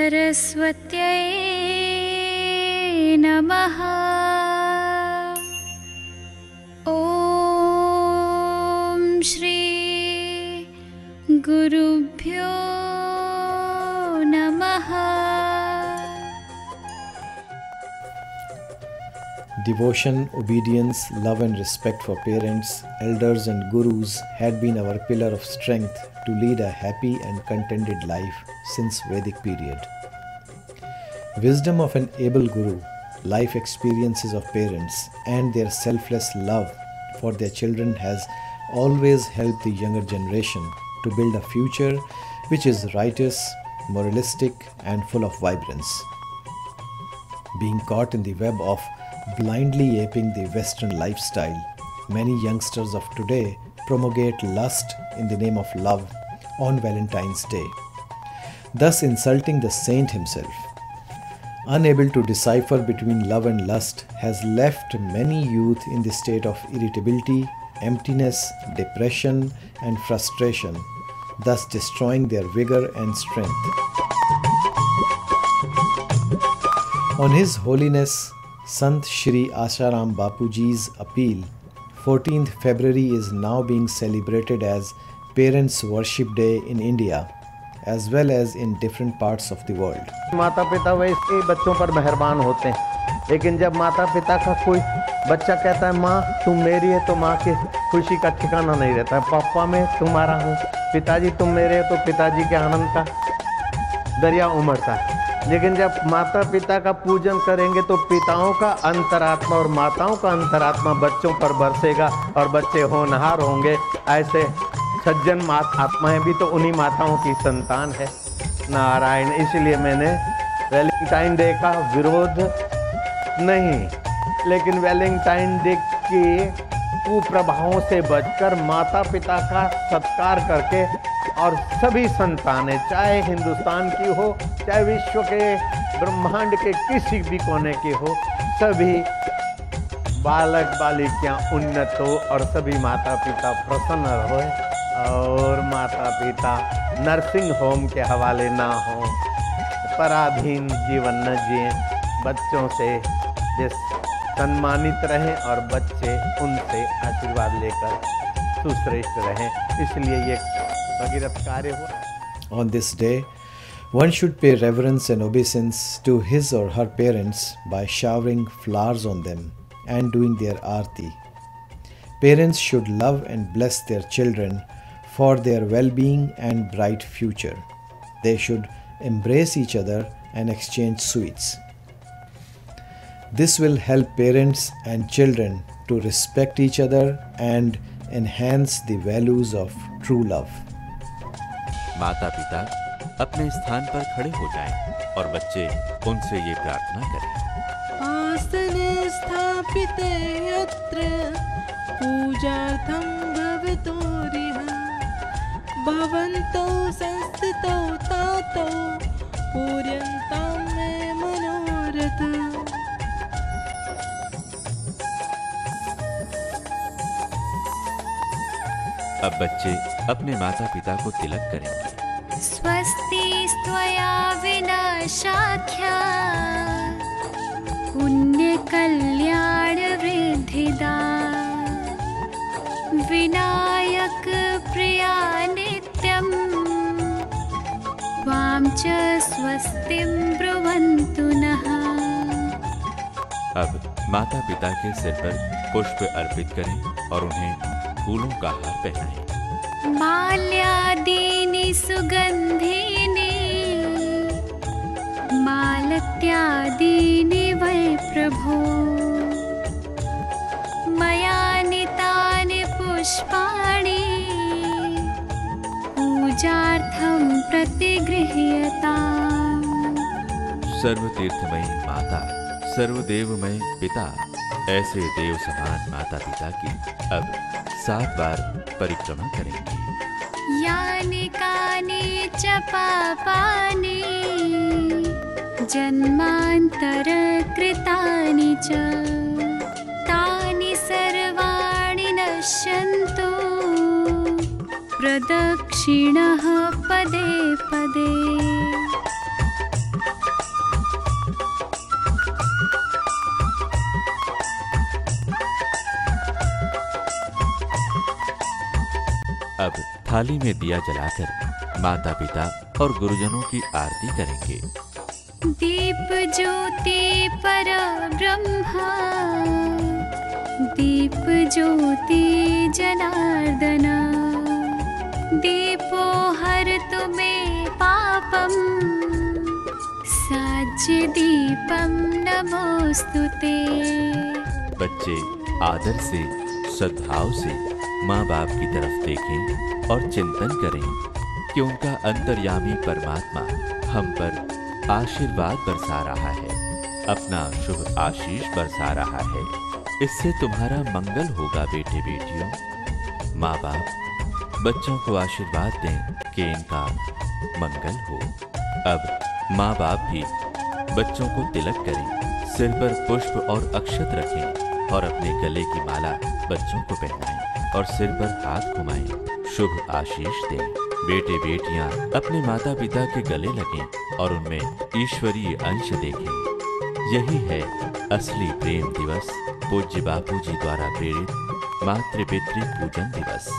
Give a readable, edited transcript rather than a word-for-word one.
सरस्वत्यै नमः। ॐ श्री गुरुभ्यो नमः। Devotion, obedience, love and respect for parents, elders and gurus had been our pillar of strength to lead a happy and contented life since Vedic period. Wisdom of an able guru, life experiences of parents and their selfless love for their children has always helped the younger generation to build a future which is righteous, moralistic and full of vibrance. Being caught in the web of blindly aping the Western lifestyle, many youngsters of today promulgate lust in the name of love on Valentine's Day, thus insulting the saint himself. Unable to decipher between love and lust has left many youth in the state of irritability, emptiness, depression and frustration, thus destroying their vigor and strength. On His Holiness Sant Shri Asharam Bapuji's appeal, 14th February is now being celebrated as Parents Worship Day in India as well as in different parts of the world. माता पिता वैसे बच्चों पर मेहरबान होते हैं, लेकिन जब माता पिता का कोई बच्चा कहता है माँ तुम मेरी है, तो माँ की खुशी का ठिकाना नहीं रहता है। पापा मैं तुम्हारा हूँ, पिताजी तुम मेरे हो, तो पिताजी के आनंद का दरिया उमड़ता है। लेकिन जब माता पिता का पूजन करेंगे तो पिताओं का अंतरात्मा और माताओं का अंतरात्मा बच्चों पर बरसेगा और बच्चे होनहार होंगे। ऐसे सज्जन आत्माएं भी तो उन्हीं माताओं की संतान है। नारायण। इसलिए मैंने वैलेंटाइन डे का विरोध नहीं, लेकिन वैलेंटाइन डे के कुप्रभावों से बचकर माता पिता का सत्कार करके और सभी संतानें, चाहे हिंदुस्तान की हो चाहे विश्व के ब्रह्मांड के किसी भी कोने की हो, सभी बालक बालिकाएं उन्नत हो और सभी माता पिता प्रसन्न रहो और माता पिता नर्सिंग होम के हवाले ना हो, पराधीन जीवन न जिए, बच्चों से सम्मानित रहें और बच्चे उनसे आशीर्वाद लेकर सुश्रेष्ठ रहें। इसलिए ये भगीरथ कार्य हुआ। On this day, one should pay reverence and obeisance to his or her parents by showering flowers on them and doing their aarti. Parents should love and bless their children for their well-being and bright future. They should embrace each other and exchange sweets. This will help parents and children to respect each other and enhance the values of true love. माता पिता अपने स्थान पर खड़े हो जाएं और बच्चे उनसे ये प्रार्थना करें। आसने स्थापिते यत्र पूजार्थं भवतो रिहा भवन्तो संस्थितौ तातौ पूर्यन्तां मे मनोरथ। अब बच्चे अपने माता पिता को तिलक करेंगे। स्वस्ति त्वया विनाशाख्या पुण्य कल्याण वृद्धिदा विनायक प्रिया नित्यं त्वां च स्वस्तिं ब्रुवन्तु नः। अब माता पिता के सिर पर पुष्प अर्पित करें और उन्हें फूलों का हार पहनाएं। माल्यादीनि सुगंधीनि मालत्यादीनि वै प्रभो मया नीतानि पुष्पाणि पूजार्थं प्रतिगृह्यताम्। सर्वतीर्थमयी माता, सर्वदेवमय पिता, ऐसे देव समान माता पिता की अब 7 बार परिक्रमा करेंगे। यानि कानि च पापानि जन्मांतर कृतानि च तानि सर्वाणि नश्यन्तु प्रदक्षिणः पदे पदे। अब थाली में दिया जलाकर माता पिता और गुरुजनों की आरती करेंगे। दीप ज्योति पर ब्रह्मा, दीप ज्योति जनार्दना, दीपो हरतु मे पापम, साज्य दीपम नमोस्तुते। बच्चे आदर से, सद्भाव से माँ बाप की तरफ देखें और चिंतन करें कि उनका अंतर्यामी परमात्मा हम पर आशीर्वाद बरसा रहा है, अपना शुभ आशीष बरसा रहा है। इससे तुम्हारा मंगल होगा बेटे बेटियों। माँ बाप बच्चों को आशीर्वाद दें कि इनका मंगल हो। अब माँ बाप भी बच्चों को तिलक करें, सिर पर पुष्प और अक्षत रखें और अपने गले की माला बच्चों को पहनाएं और सिर पर हाथ घुमाएं, शुभ आशीष दें। बेटे बेटियां अपने माता पिता के गले लगें और उनमें ईश्वरीय अंश देखें। यही है असली प्रेम दिवस, पूज्य बापूजी द्वारा प्रेरित मातृ पितृ पूजन दिवस।